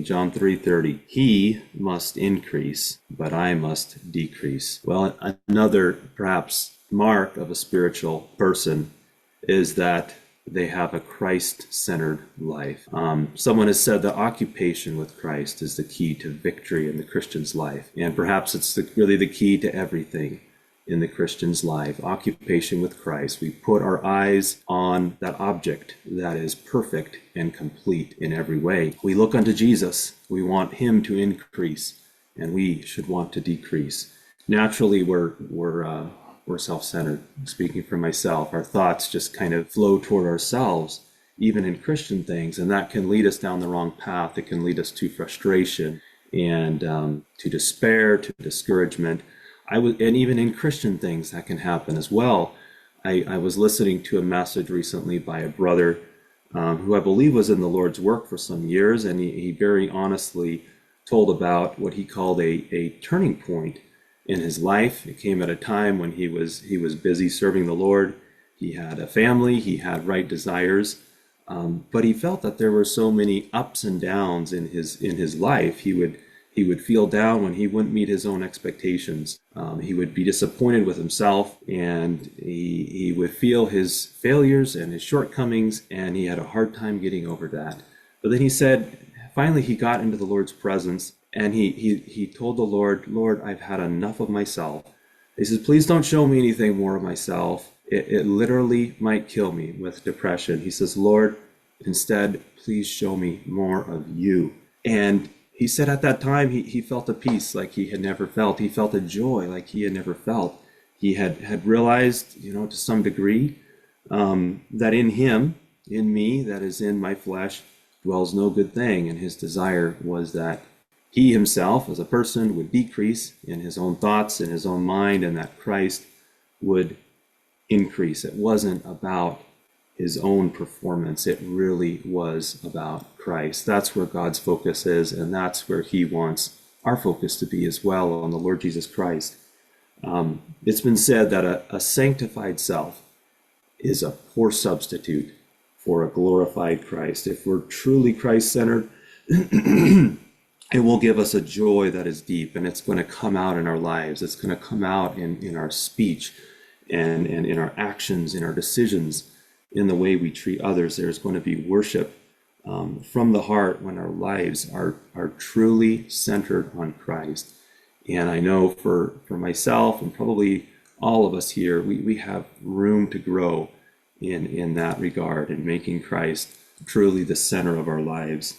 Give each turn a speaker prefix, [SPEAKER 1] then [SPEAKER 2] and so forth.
[SPEAKER 1] John 3:30, he must increase, but I must decrease. Well, another perhaps mark of a spiritual person is that they have a Christ-centered life. Someone has said that occupation with Christ is the key to victory in the Christian's life. And perhaps it's really the key to everything in the Christian's life. Occupation with Christ. We put our eyes on that object that is perfect and complete in every way. We look unto Jesus. We want him to increase, and we should want to decrease. Naturally, we're self-centered. Speaking for myself, our thoughts just kind of flow toward ourselves, even in Christian things, and that can lead us down the wrong path. It can lead us to frustration and to despair, to discouragement. And even in Christian things, that can happen as well. I was listening to a message recently by a brother who I believe was in the Lord's work for some years, and he very honestly told about what he called a turning point in his life. It came at a time when he was busy serving the Lord. He had a family, he had right desires, but he felt that there were so many ups and downs in his life. He would feel down when he wouldn't meet his own expectations. He would be disappointed with himself, and he would feel his failures and his shortcomings, and he had a hard time getting over that. But then he said, finally he got into the Lord's presence, and he told the Lord, Lord, I've had enough of myself. He says, please don't show me anything more of myself. It literally might kill me with depression. He says, Lord, instead, please show me more of you. And he said at that time, he felt a peace like he had never felt. He felt a joy like he had never felt. He had realized, to some degree, that in him, in me, that is in my flesh, dwells no good thing. And his desire was that he himself, as a person, would decrease in his own thoughts, in his own mind, and that Christ would increase. It wasn't about his own performance. It really was about Christ. That's where God's focus is, and that's where he wants our focus to be as well, on the Lord Jesus Christ. It's been said that a sanctified self is a poor substitute for a glorified Christ. If we're truly Christ-centered, it will give us a joy that is deep, and it's going to come out in our lives. It's going to come out in our speech and in our actions, in our decisions, in the way we treat others. There's going to be worship from the heart when our lives are truly centered on Christ. And I know for myself and probably all of us here, we have room to grow in that regard, in making Christ truly the center of our lives.